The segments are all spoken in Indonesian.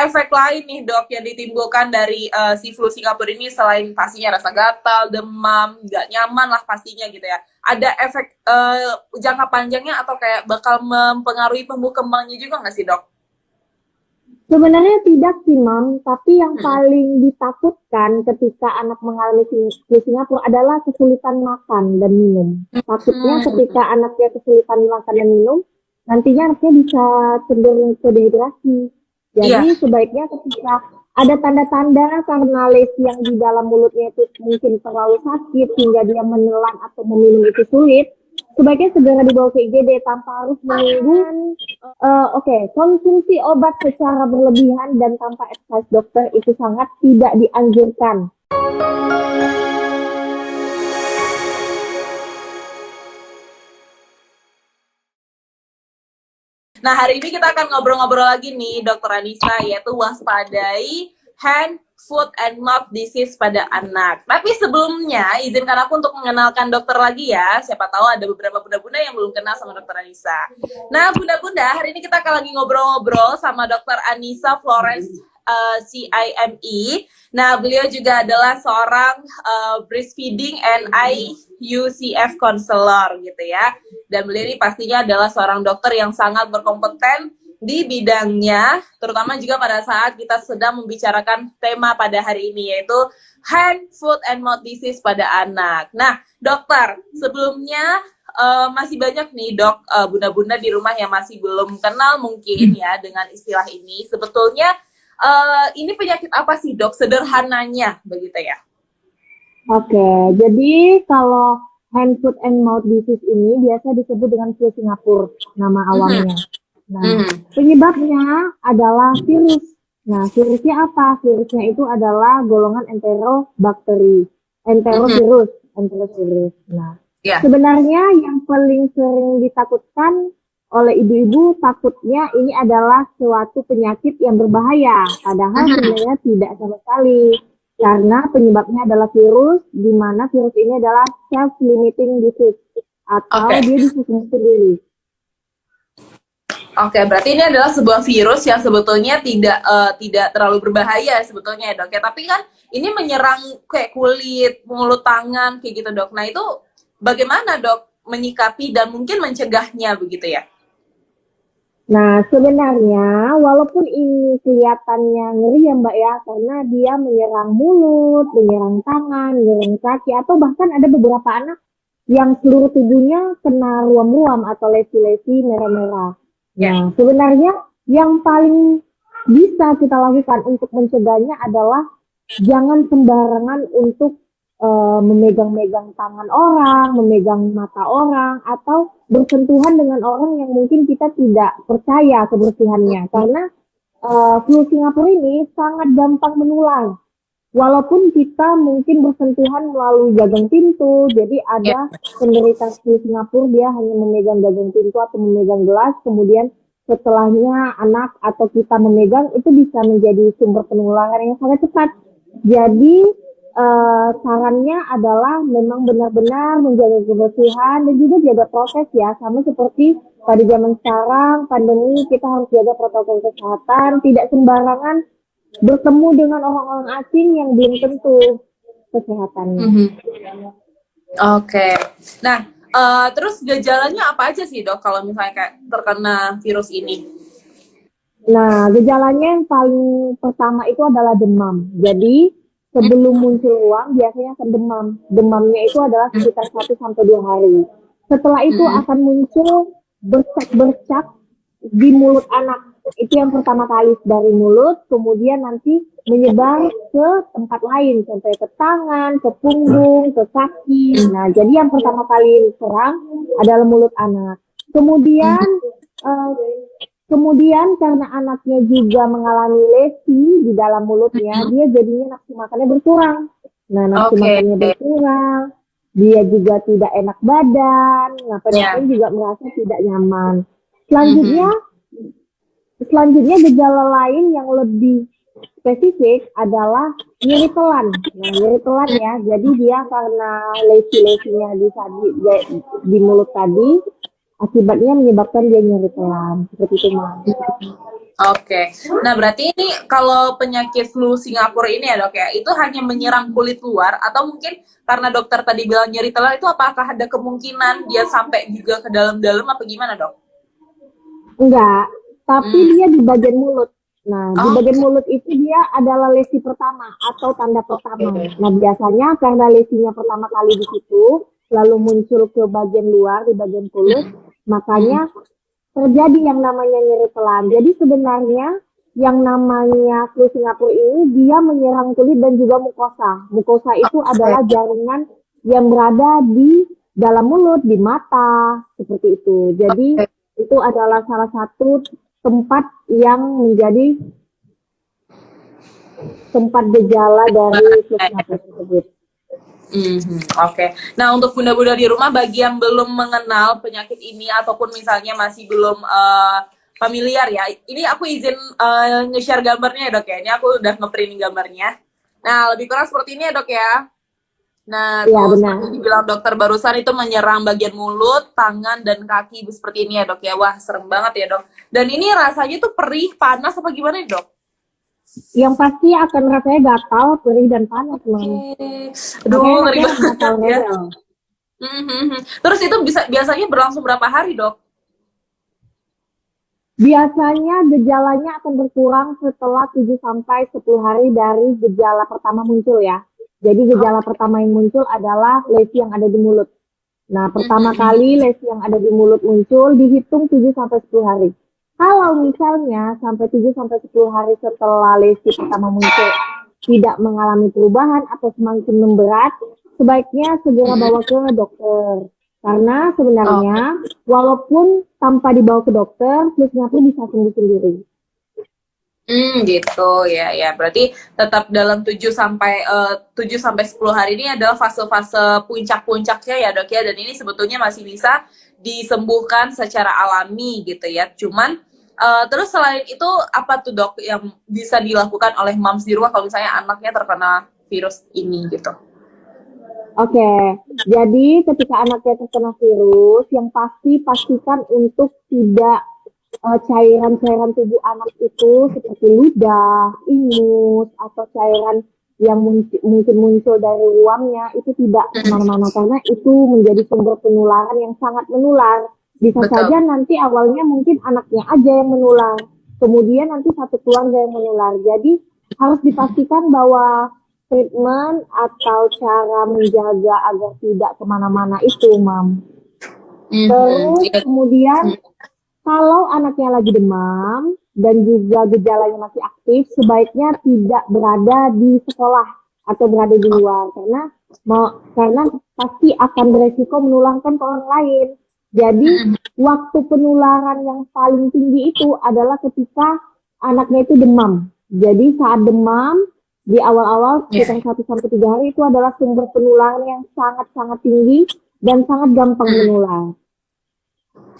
efek lain nih dok yang ditimbulkan dari si flu Singapura ini selain pastinya rasa gatal, demam, nggak nyaman lah pastinya gitu ya. Ada efek jangka panjangnya atau kayak bakal mempengaruhi tumbuh kembangnya juga nggak sih dok? Sebenarnya tidak sih, Mam, tapi yang paling ditakutkan ketika anak mengalami flu Singapura adalah kesulitan makan dan minum. Takutnya Hmm, ketika anaknya kesulitan makan dan minum, nantinya anaknya bisa cenderung ke dehidrasi. Jadi iya. sebaiknya ketika ada tanda-tanda karena lesi yang di dalam mulutnya itu mungkin terlalu sakit sehingga dia menelan atau meminum itu sulit, sebaiknya segera dibawa ke IGD tanpa harus menunggu. Oke, konsumsi obat secara berlebihan dan tanpa advice dokter itu sangat tidak dianjurkan. Nah, hari ini kita akan ngobrol-ngobrol lagi nih, Dokter Anissa, yaitu waspadai hand, foot, and mouth disease pada anak. Tapi sebelumnya, izinkan aku untuk mengenalkan dokter lagi ya. Siapa tahu ada beberapa bunda-bunda yang belum kenal sama Dokter Anissa. Nah, bunda-bunda, hari ini kita akan lagi ngobrol-ngobrol sama Dokter Anissa Florence CIME. Nah, beliau juga adalah seorang breastfeeding and IUCF counselor gitu ya. Dan beliau ini pastinya adalah seorang dokter yang sangat berkompeten di bidangnya, terutama juga pada saat kita sedang membicarakan tema pada hari ini, yaitu hand, foot, and mouth disease pada anak. Nah, dokter, sebelumnya masih banyak nih dok, bunda-bunda di rumah yang masih belum kenal mungkin ya dengan istilah ini. Sebetulnya ini penyakit apa sih dok, sederhananya begitu ya? Oke, jadi kalau hand, foot, and mouth disease ini biasa disebut dengan flu Singapura, nama awamnya. Nah, penyebabnya adalah virus. Nah, virusnya apa? Virusnya itu adalah golongan enterobakteri, enterovirus. Nah, Ya. sebenarnya yang paling sering ditakutkan oleh ibu-ibu takutnya ini adalah suatu penyakit yang berbahaya, padahal sebenarnya tidak sama sekali. Karena penyebabnya adalah virus, di mana virus ini adalah self-limiting disease, atau Oke. dia bisa sembuh sendiri. Oke, berarti ini adalah sebuah virus yang sebetulnya tidak terlalu berbahaya sebetulnya ya dok ya. Tapi kan ini menyerang kayak kulit, mulut, tangan kayak gitu dok. Nah itu bagaimana dok menyikapi dan mungkin mencegahnya begitu ya? Nah, sebenarnya walaupun ini kelihatannya ngeri ya Mbak ya, karena dia menyerang mulut, menyerang tangan, menyerang kaki, atau bahkan ada beberapa anak yang seluruh tubuhnya kena ruam-ruam atau lesi-lesi merah-merah. Ya. Nah, sebenarnya yang paling bisa kita lakukan untuk mencegahnya adalah jangan sembarangan untuk memegang-megang tangan orang, memegang mata orang, atau bersentuhan dengan orang yang mungkin kita tidak percaya kebersihannya. Karena flu Singapura ini sangat gampang menular. Walaupun kita mungkin bersentuhan melalui gagang pintu, jadi Ya. ada penderita flu Singapura dia hanya memegang gagang pintu atau memegang gelas, kemudian setelahnya anak atau kita memegang itu bisa menjadi sumber penularan yang sangat cepat. Jadi sarannya adalah memang benar-benar menjaga kebersihan dan juga jaga prokes ya, sama seperti pada zaman sekarang pandemi kita harus jaga protokol kesehatan, tidak sembarangan bertemu dengan orang-orang asing yang belum tentu kesehatannya. Oke. Nah, terus gejalanya apa aja sih dok kalau misalnya kayak terkena virus ini? Nah, gejalanya yang paling pertama itu adalah demam. Jadi sebelum muncul ruam biasanya akan demam. Demamnya itu adalah sekitar 1 sampai 2 hari. Setelah itu akan muncul bercak-bercak di mulut anak. Itu yang pertama kali dari mulut, kemudian nanti menyebar ke tempat lain, sampai ke tangan, ke punggung, ke kaki. Nah, jadi yang pertama kali serang adalah mulut anak. Kemudian Kemudian karena anaknya juga mengalami lesi di dalam mulutnya, dia jadinya nafsu makannya berkurang. Nah, nafsu makannya berkurang, dia juga tidak enak badan, nah pada akhirnya juga merasa tidak nyaman. Selanjutnya gejala lain yang lebih spesifik adalah nyeri telan. Nah, nyeri telan ya, jadi dia karena lesi-lesinya di mulut tadi, akibatnya menyebabkan dia nyeri telan. Seperti itu, Mas. Oke. Nah, berarti ini kalau penyakit flu Singapura ini ya, Dok ya, itu hanya menyerang kulit luar atau mungkin karena dokter tadi bilang nyeri telan itu apakah ada kemungkinan dia sampai juga ke dalam-dalam apa gimana, Dok? Enggak, tapi Hmm. dia di bagian mulut. Nah, di bagian Oke. mulut itu dia adalah lesi pertama atau tanda Oke. pertama. Nah, biasanya karena lesinya pertama kali di situ, lalu muncul ke bagian luar, di bagian kulit, Hmm. Hmm. makanya terjadi yang namanya nyeri telan. Jadi sebenarnya yang namanya flu Singapura ini dia menyerang kulit dan juga mukosa. Mukosa itu Oke. adalah jaringan yang berada di dalam mulut, di mata, seperti itu. Jadi Oke. itu adalah salah satu tempat yang menjadi tempat gejala dari flu Singapura tersebut. Oke. Nah, untuk bunda-bunda di rumah bagi yang belum mengenal penyakit ini ataupun misalnya masih belum familiar ya, ini aku izin nge-share gambarnya ya, Dok ya. Ini aku udah nge-print gambarnya. Nah, lebih kurang seperti ini ya, Dok ya. Nah, Iya tuh benar. seperti dibilang dokter barusan itu menyerang bagian mulut, tangan, dan kaki seperti ini ya, Dok ya. Wah, serem banget ya, Dok. Dan ini rasanya tuh perih, panas apa gimana ya, Dok? Yang pasti akan rasanya gatal, perih dan panas, Mam. Oke. Makanya Aduh, ngeri anaknya gatal banget ya. redel. Terus itu bisa biasanya berlangsung berapa hari, Dok? Biasanya gejalanya akan berkurang setelah 7 sampai 10 hari dari gejala pertama muncul ya. Jadi gejala pertama yang muncul adalah lesi yang ada di mulut. Nah, pertama kali lesi yang ada di mulut muncul dihitung 7 sampai 10 hari. Kalau misalnya sampai 7 sampai 10 hari setelah lesi pertama muncul tidak mengalami perubahan atau semakin memberat, sebaiknya segera bawa ke dokter. Karena Oh, sebenarnya walaupun tanpa dibawa ke dokter, flu Singapura bisa sembuh sendiri. gitu ya ya. Berarti tetap dalam 7 sampai 10 hari ini adalah fase-fase puncak-puncaknya ya, Dok ya. Dan ini sebetulnya masih bisa disembuhkan secara alami gitu ya. Cuman terus selain itu apa tuh, Dok, yang bisa dilakukan oleh moms di rumah kalau misalnya anaknya terkena virus ini gitu? Oke, jadi ketika anaknya terkena virus, yang pasti pastikan untuk tidak cairan-cairan tubuh anak itu seperti ludah, ingus, atau cairan yang mungkin muncul dari ruangnya itu tidak kemana-mana karena itu menjadi sumber penularan yang sangat menular. Bisa Betul. saja nanti awalnya mungkin anaknya aja yang menular, kemudian nanti satu keluarga yang menular. Jadi harus dipastikan bahwa treatment atau cara menjaga agar tidak kemana-mana itu, Mam. Terus Iya. kemudian kalau anaknya lagi demam dan juga gejalanya masih aktif, sebaiknya tidak berada di sekolah atau berada di luar karena pasti akan beresiko menularkan ke orang lain. Jadi waktu penularan yang paling tinggi itu adalah ketika anaknya itu demam. Jadi saat demam di awal-awal Iya. sekitar 1 sampai 3 hari itu adalah sumber penularan yang sangat-sangat tinggi dan sangat gampang menular.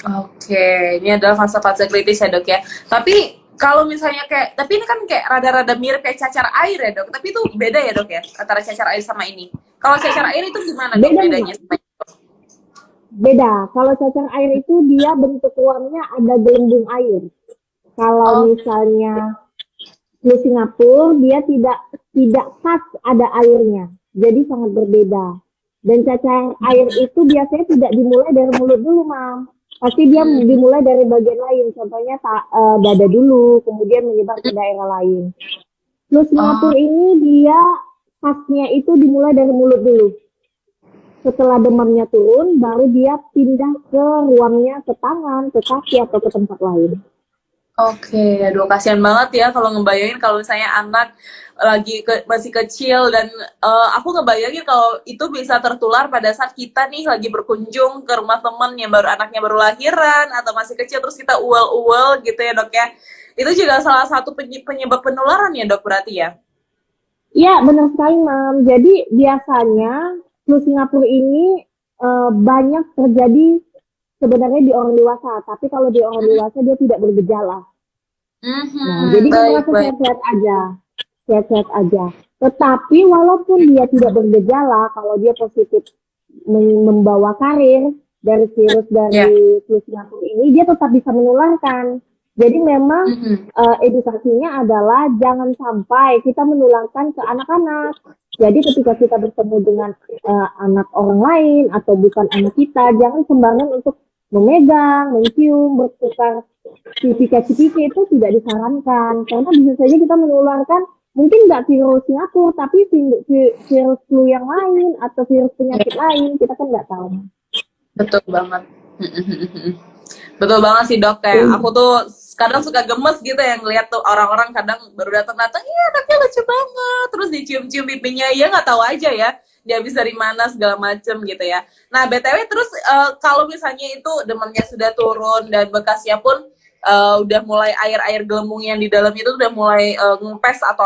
Oke, ini adalah fase-fase kritis ya, Dok ya. Tapi kalau misalnya tapi ini kan kayak rada-rada mirip kayak cacar air ya, Dok. Tapi itu beda ya, Dok ya, antara cacar air sama ini. Kalau cacar air itu gimana, Dok, Beda bedanya memang. sama ini? Beda. Kalau cacar air itu dia bentuk uangnya ada gelembung air. Kalau Oh, misalnya flu Singapura dia tidak khas ada airnya. Jadi sangat berbeda. Dan cacar air itu biasanya tidak dimulai dari mulut dulu, Mam. Pasti dia dimulai dari bagian lain. Contohnya dada dulu, kemudian menyebar ke daerah lain. Flu oh, Singapura ini dia khasnya itu dimulai dari mulut dulu. Setelah demamnya turun, baru dia pindah ke ruangnya, ke tangan, ke kaki, atau ke tempat lain. oke. Aduh, kasihan banget ya kalau ngebayangin kalau misalnya anak masih kecil dan aku ngebayangin kalau itu bisa tertular pada saat kita nih lagi berkunjung ke rumah temen yang anaknya baru lahiran atau masih kecil terus kita uel-uel gitu ya, Dok ya. Itu juga salah satu penyebab penularan ya, Dok, berarti ya? Iya, benar sekali, Mam. Jadi biasanya flu Singapura ini banyak terjadi sebenarnya di orang dewasa, tapi kalau di orang dewasa dia tidak bergejala. Nah, jadi Baik, merasa baik. sehat-sehat aja, sehat-sehat aja. Tetapi walaupun dia tidak bergejala, kalau dia positif membawa karir dari virus Ya. dari flu Singapura ini, dia tetap bisa menularkan. Jadi memang Mhm. edukasinya adalah jangan sampai kita menularkan ke anak-anak. Jadi ketika kita bertemu dengan anak orang lain atau bukan anak kita, jangan sembarangan untuk memegang, mencium, bertukar cipika-cipiki itu tidak disarankan karena bisa saja kita menularkan mungkin nggak virus Singapura tapi virus flu yang lain atau virus Ya, penyakit lain kita kan nggak tahu. betul banget. Betul banget sih dok, kayak aku tuh kadang suka gemes gitu ya ngeliat tuh orang-orang kadang baru datang-datang, iya anaknya lucu banget, terus dicium-cium pipinya, ya nggak tahu aja ya dia habis dari mana segala macem gitu ya. Nah btw terus kalau misalnya itu demamnya sudah turun dan bekasnya pun udah mulai air-air gelembung yang di dalam itu udah mulai ngempes atau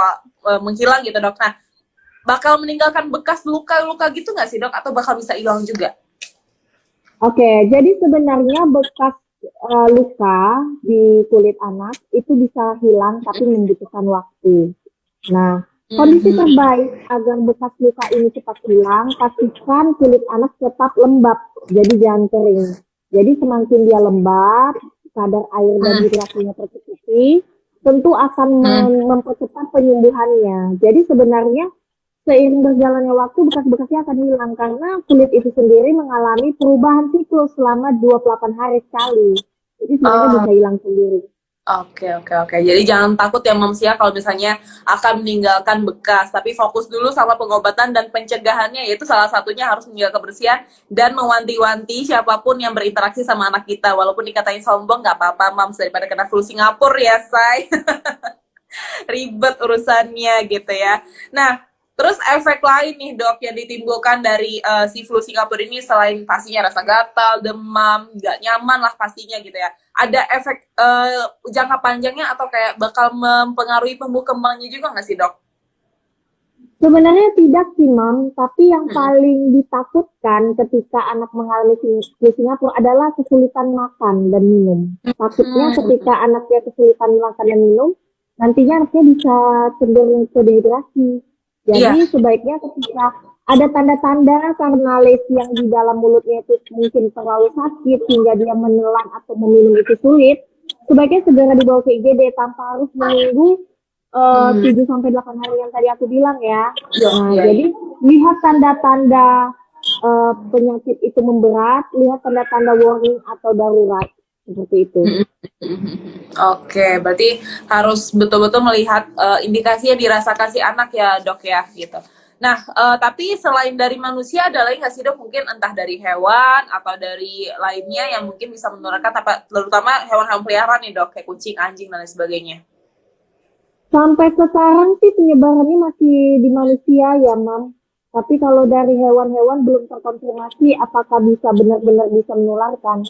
menghilang gitu dok. Nah bakal meninggalkan bekas luka-luka gitu nggak sih dok? Atau bakal bisa hilang juga? Oke, jadi sebenarnya bekas luka di kulit anak itu bisa hilang tapi membutuhkan waktu. Nah, kondisi Mhm. terbaik agar bekas luka ini cepat hilang, pastikan kulit anak tetap lembab, jadi jangan kering. Jadi semakin dia lembab, kadar air dan Hmm. hidrasinya tercukupi, tentu akan Hmm. mempercepat penyembuhannya. Jadi sebenarnya seiring berjalannya waktu bekas-bekasnya akan hilang karena kulit itu sendiri mengalami perubahan siklus selama 28 hari sekali. Jadi sebenarnya Oh, bisa hilang sendiri. oke, oke, oke. Jadi jangan takut ya Moms ya kalau misalnya akan meninggalkan bekas, tapi fokus dulu sama pengobatan dan pencegahannya, yaitu salah satunya harus menjaga kebersihan dan mewanti-wanti siapapun yang berinteraksi sama anak kita. Walaupun dikatain sombong, nggak apa-apa Moms, daripada kena flu Singapura ya, say. Ribet urusannya gitu ya. Nah, terus efek lain nih dok yang ditimbulkan dari si flu Singapura ini selain pastinya rasa gatal, demam, nggak nyaman lah pastinya gitu ya. Ada efek jangka panjangnya atau kayak bakal mempengaruhi tumbuh kembangnya juga nggak sih dok? Sebenarnya tidak sih, Mam, tapi yang paling ditakutkan ketika anak mengalami flu Singapura adalah kesulitan makan dan minum. Takutnya Hmm, ketika anaknya kesulitan makan dan minum, nantinya anaknya bisa cenderung ke dehidrasi. Jadi iya. sebaiknya ketika ada tanda-tanda karena lesi yang di dalam mulutnya itu mungkin terlalu sakit hingga dia menelan atau meminum itu sulit, sebaiknya segera dibawa ke IGD tanpa harus menunggu Hmm, 7 sampai 8 hari yang tadi aku bilang ya. iya, Nah, iya, iya. jadi lihat tanda-tanda penyakit itu memberat, lihat tanda-tanda warning atau darurat seperti itu. Oke, berarti harus betul-betul melihat indikasinya dirasakan si anak ya dok ya gitu. Nah, tapi selain dari manusia ada lagi nggak sih dok? Mungkin entah dari hewan atau dari lainnya yang mungkin bisa menularkan, terutama hewan-hewan peliharaan nih dok, kayak kucing, anjing dan lain sebagainya. Sampai sekarang sih penyebarannya masih di manusia ya, Mam. Tapi kalau dari hewan-hewan belum terkonfirmasi apakah bisa benar-benar bisa menularkan.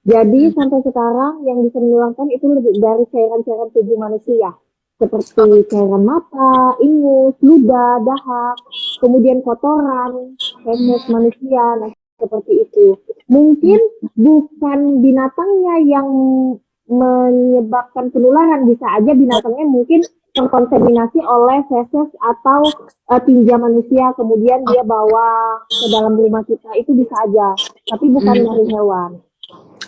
Jadi Hmm. sampai sekarang yang bisa menularkan itu lebih dari cairan-cairan tubuh manusia. Seperti Oke. cairan mata, ingus, ludah, dahak, kemudian kotoran, feses manusia, nah seperti itu. Mungkin bukan binatangnya yang menyebabkan penularan, bisa aja binatangnya mungkin terkontaminasi oleh feses atau tinja manusia kemudian dia bawa ke dalam rumah kita itu bisa aja tapi bukan Hmm. dari hewan.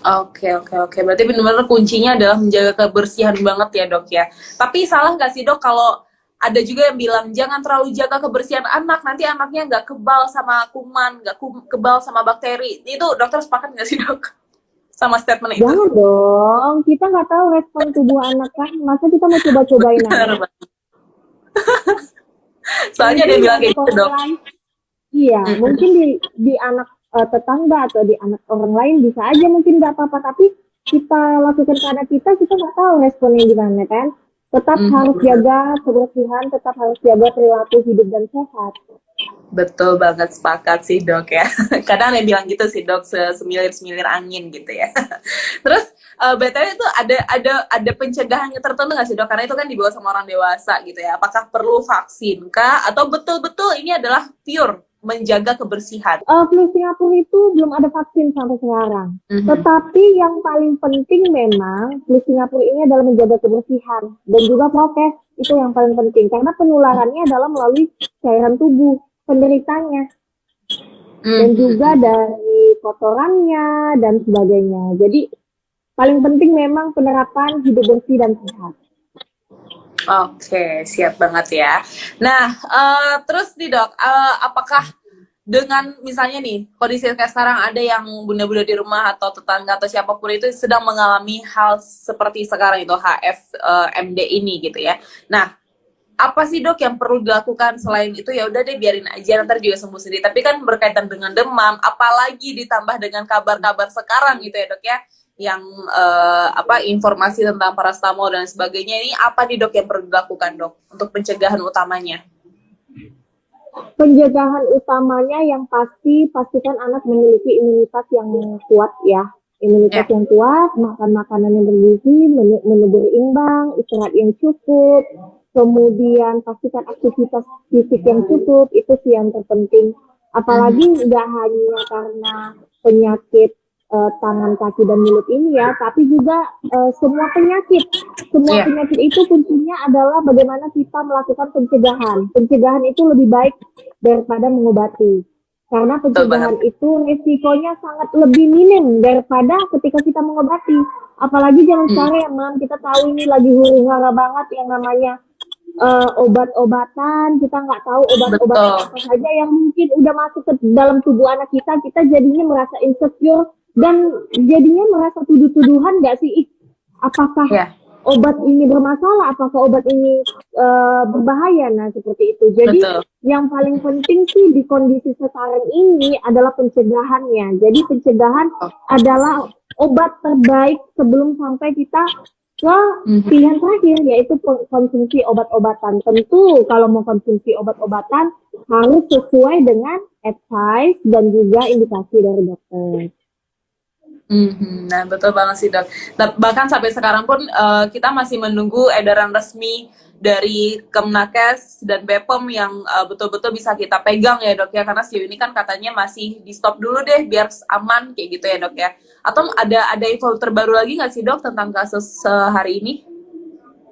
Oke, oke, oke. Berarti benar-benar kuncinya adalah menjaga kebersihan banget ya dok ya. Tapi salah nggak sih dok kalau ada juga yang bilang jangan terlalu jaga kebersihan anak, nanti anaknya nggak kebal sama kuman, nggak kebal sama bakteri. Itu dokter sepakat nggak sih dok sama statement itu? Jangan dong, kita nggak tahu respon tubuh anak kan, masa kita mau coba-cobain Benar, anak. Bang. Soalnya ada Mungkin yang di bilang anak kayak gitu orang dok. lain, iya, mungkin di anak tetangga atau di anak orang lain bisa aja mungkin nggak apa-apa, tapi kita lakukan ke anak kita nggak tahu responnya gimana kan. Tetap harus jaga kebersihan, tetap harus jaga perilaku hidup dan sehat. Betul banget, sepakat sih dok ya. Kadang ada yang bilang gitu sih dok, semilir-semilir angin gitu ya. Terus BTW itu ada pencegahannya tertentu nggak sih dok? Karena itu kan dibawa sama orang dewasa gitu ya. Apakah perlu vaksin kah? Atau betul-betul ini adalah pure menjaga kebersihan? Flu Singapura itu belum ada vaksin sampai sekarang. Mhm. Tetapi yang paling penting memang flu Singapura ini adalah menjaga kebersihan dan juga prokes itu yang paling penting karena penularannya adalah melalui cairan tubuh penderitanya dan juga Mhm. dari kotorannya dan sebagainya. Jadi paling penting memang penerapan hidup bersih dan sehat. Oke, siap banget ya. Nah, terus nih dok, apakah dengan misalnya nih kondisi kayak sekarang ada yang bunda-bunda di rumah atau tetangga atau siapapun itu sedang mengalami hal seperti sekarang itu HFMD ini gitu ya. Nah, apa sih dok yang perlu dilakukan selain itu? Ya udah deh biarin aja ntar juga sembuh sendiri. Tapi kan berkaitan dengan demam, apalagi ditambah dengan kabar-kabar sekarang gitu ya dok ya, yang informasi tentang paracetamol dan sebagainya, ini apa nih dok yang perlu dilakukan dok untuk pencegahan utamanya? Pencegahan utamanya yang pastikan anak memiliki imunitas yang kuat ya. Imunitas yang kuat, makan makanan yang bergizi, menu berimbang, istirahat yang cukup, kemudian pastikan aktivitas fisik yang cukup, itu sih yang terpenting. Apalagi nggak hanya karena penyakit tangan, kaki, dan mulut ini ya, tapi juga semua penyakit. Semua penyakit itu kuncinya adalah bagaimana kita melakukan pencegahan. Pencegahan itu lebih baik daripada mengobati. Karena pencegahan itu risikonya sangat lebih minim daripada ketika kita mengobati. Apalagi zaman sekarang ya, Mam, kita tahu ini lagi huru-hara banget yang namanya obat-obatan. Kita nggak tahu obat-obatan apa saja yang mungkin udah masuk ke dalam tubuh anak kita. Kita jadinya merasa insecure dan jadinya merasa tuduh-tuduhan nggak sih? Apakah obat ini bermasalah? Apakah obat ini berbahaya? Nah, seperti itu. Jadi yang paling penting sih di kondisi sekarang ini adalah pencegahannya. Jadi pencegahan adalah obat terbaik sebelum sampai kita ke pilihan terakhir, yaitu konsumsi obat-obatan. Tentu kalau mau konsumsi obat-obatan harus sesuai dengan advice dan juga indikasi dari dokter. Nah, betul banget sih dok. Bahkan sampai sekarang pun kita masih menunggu edaran resmi dari Kemenkes dan BPOM yang betul-betul bisa kita pegang ya dok ya. Karena sejauh ini kan katanya masih di stop dulu deh biar aman kayak gitu ya dok ya. Atau ada info terbaru lagi nggak sih dok tentang kasus hari ini?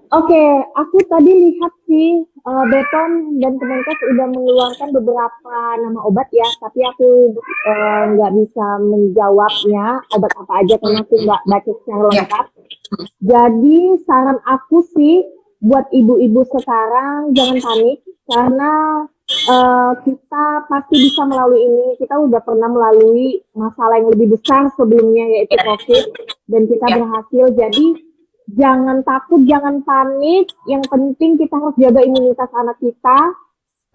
Oke, aku tadi lihat sih BPOM dan Kemenkes udah mengeluarkan beberapa nama obat ya, tapi aku nggak bisa menjawabnya obat apa aja karena aku nggak baca secara lengkap. Jadi saran aku sih buat ibu-ibu sekarang jangan panik karena kita pasti bisa melalui ini. Kita udah pernah melalui masalah yang lebih besar sebelumnya yaitu COVID dan kita berhasil. Jadi jangan takut, jangan panik. Yang penting kita harus jaga imunitas anak kita.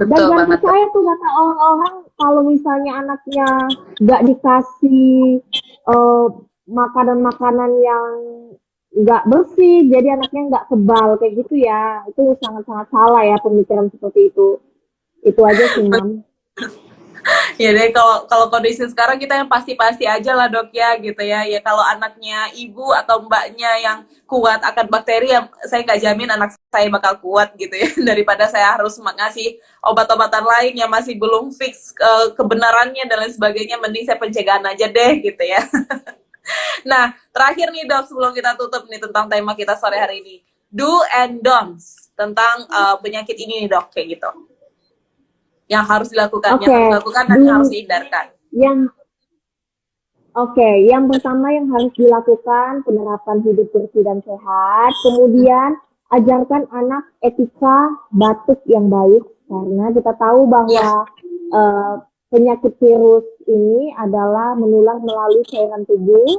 Dan jangan percaya tuh kata orang-orang kalau misalnya anaknya nggak dikasih makanan-makanan yang nggak bersih, jadi anaknya nggak kebal kayak gitu ya. Itu sangat-sangat salah ya pemikiran seperti itu. Itu aja sih, Mam. Ya deh, kalau kondisi sekarang kita yang pasti-pasti aja lah dok ya gitu ya. Ya kalau anaknya ibu atau mbaknya yang kuat akan bakteri, ya saya nggak jamin anak saya bakal kuat gitu ya. Daripada saya harus ngasih obat-obatan lain yang masih belum fix kebenarannya dan lain sebagainya, mending saya pencegahan aja deh gitu ya. Nah, terakhir nih dok, sebelum kita tutup nih tentang tema kita sore hari ini, do and don'ts tentang penyakit ini nih dok, kayak gitu. Yang harus dilakukan, yang harus dilakukan dan yang harus dihindarkan. Yang pertama yang harus dilakukan penerapan hidup bersih dan sehat. Kemudian ajarkan anak etika batuk yang baik karena kita tahu bahwa penyakit virus ini adalah menular melalui cairan tubuh.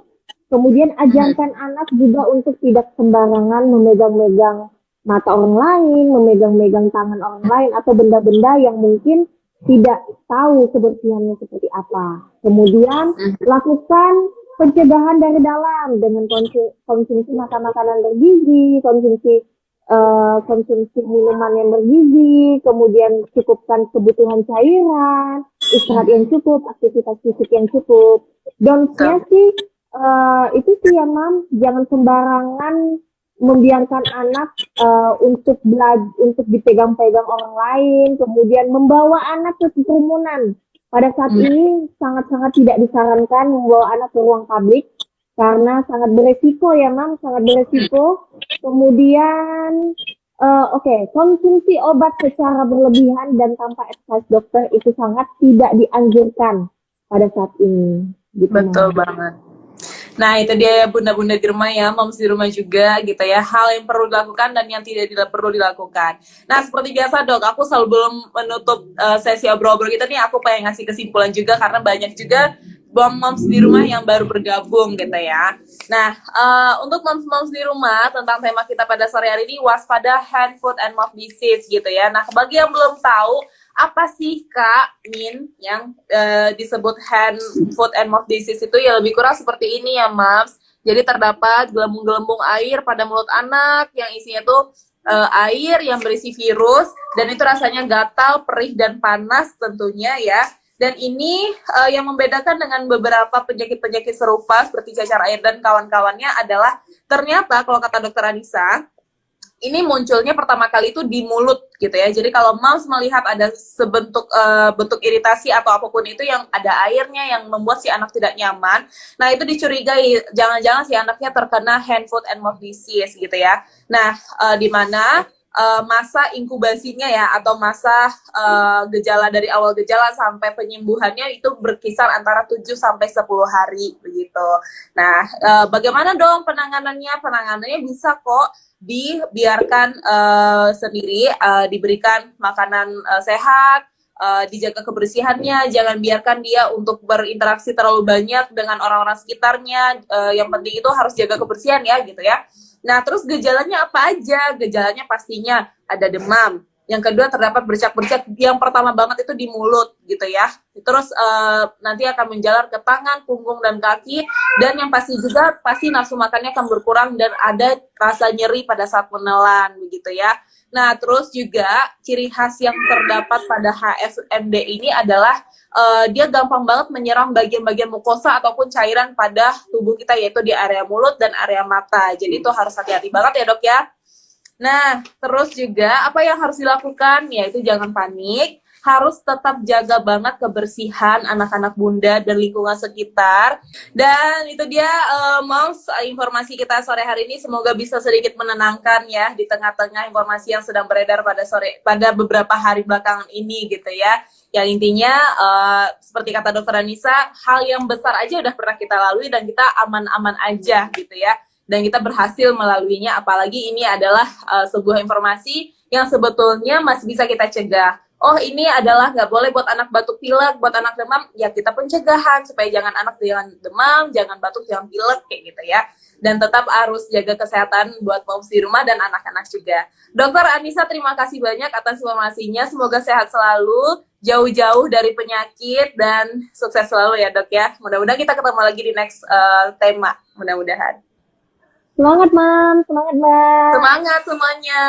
Kemudian ajarkan anak juga untuk tidak sembarangan memegang-megang mata orang lain, memegang-megang tangan orang lain, atau benda-benda yang mungkin tidak tahu kebersihannya seperti apa. Kemudian lakukan pencegahan dari dalam dengan konsumsi makanan bergizi, konsumsi minuman yang bergizi, kemudian cukupkan kebutuhan cairan, istirahat yang cukup, aktivitas fisik yang cukup. Don'ts-nya sih itu sih ya Mam, jangan sembarangan membiarkan anak untuk dipegang-pegang orang lain, kemudian membawa anak ke kerumunan. Pada saat ini sangat-sangat tidak disarankan membawa anak ke ruang publik karena sangat beresiko ya Mam, sangat beresiko. Kemudian konsumsi obat secara berlebihan dan tanpa advice dokter itu sangat tidak dianjurkan pada saat ini. Gitu, betul banget. Nah, itu dia ya bunda-bunda di rumah ya, moms di rumah juga gitu ya. Hal yang perlu dilakukan dan yang perlu dilakukan. Nah, seperti biasa dok, aku sebelum menutup sesi obrol-obrol kita nih, aku pengen ngasih kesimpulan juga karena banyak juga moms di rumah yang baru bergabung gitu ya. Nah, untuk moms-moms di rumah tentang tema kita pada sore hari ini, waspada hand, foot, and mouth disease gitu ya. Nah, bagi yang belum tahu, apa sih Kak Min yang disebut hand, foot, and mouth disease itu ya lebih kurang seperti ini ya Mams. Jadi terdapat gelembung-gelembung air pada mulut anak yang isinya tuh air yang berisi virus dan itu rasanya gatal, perih dan panas tentunya ya. Dan ini yang membedakan dengan beberapa penyakit-penyakit serupa seperti cacar air dan kawan-kawannya adalah ternyata kalau kata dokter Anissa ini munculnya pertama kali itu di mulut gitu ya. Jadi kalau moms melihat ada sebentuk bentuk iritasi atau apapun itu yang ada airnya yang membuat si anak tidak nyaman, nah itu dicurigai jangan-jangan si anaknya terkena hand, foot, and mouth disease gitu ya. Nah, di mana masa inkubasinya ya atau masa gejala dari awal gejala sampai penyembuhannya itu berkisar antara 7 sampai 10 hari begitu. Nah, bagaimana dong penanganannya? Penanganannya bisa kok dibiarkan sendiri, diberikan makanan sehat, dijaga kebersihannya, jangan biarkan dia untuk berinteraksi terlalu banyak dengan orang-orang sekitarnya. Yang penting itu harus jaga kebersihan ya gitu ya. Nah, terus gejalanya apa aja? Gejalanya pastinya ada demam. Yang kedua terdapat bercak-bercak. Yang pertama banget itu di mulut gitu ya. Terus nanti akan menjalar ke tangan, punggung dan kaki. Dan yang pasti juga pasti nafsu makannya akan berkurang dan ada rasa nyeri pada saat menelan begitu ya. Nah, terus juga ciri khas yang terdapat pada HFMD ini adalah dia gampang banget menyerang bagian-bagian mukosa ataupun cairan pada tubuh kita yaitu di area mulut dan area mata. Jadi itu harus hati-hati banget ya dok ya. Nah, terus juga apa yang harus dilakukan? Yaitu jangan panik, harus tetap jaga banget kebersihan anak-anak bunda dan lingkungan sekitar. Dan itu dia moms informasi kita sore hari ini semoga bisa sedikit menenangkan ya di tengah-tengah informasi yang sedang beredar pada beberapa hari belakangan ini gitu ya. Yang intinya seperti kata dokter Anissa, hal yang besar aja udah pernah kita lalui dan kita aman-aman aja gitu ya. Dan kita berhasil melaluinya, apalagi ini adalah sebuah informasi yang sebetulnya masih bisa kita cegah. Oh ini adalah nggak boleh buat anak batuk pilek, buat anak demam, ya kita pencegahan supaya jangan anak jangan demam, jangan batuk, jangan pilek kayak gitu ya. Dan tetap harus jaga kesehatan buat moms di rumah dan anak-anak juga. Dokter Anissa terima kasih banyak atas informasinya, semoga sehat selalu, jauh-jauh dari penyakit dan sukses selalu ya dok ya. Mudah-mudahan kita ketemu lagi di next tema, mudah-mudahan. Semangat, Mam. Semangat, Mbak. Semangat semuanya.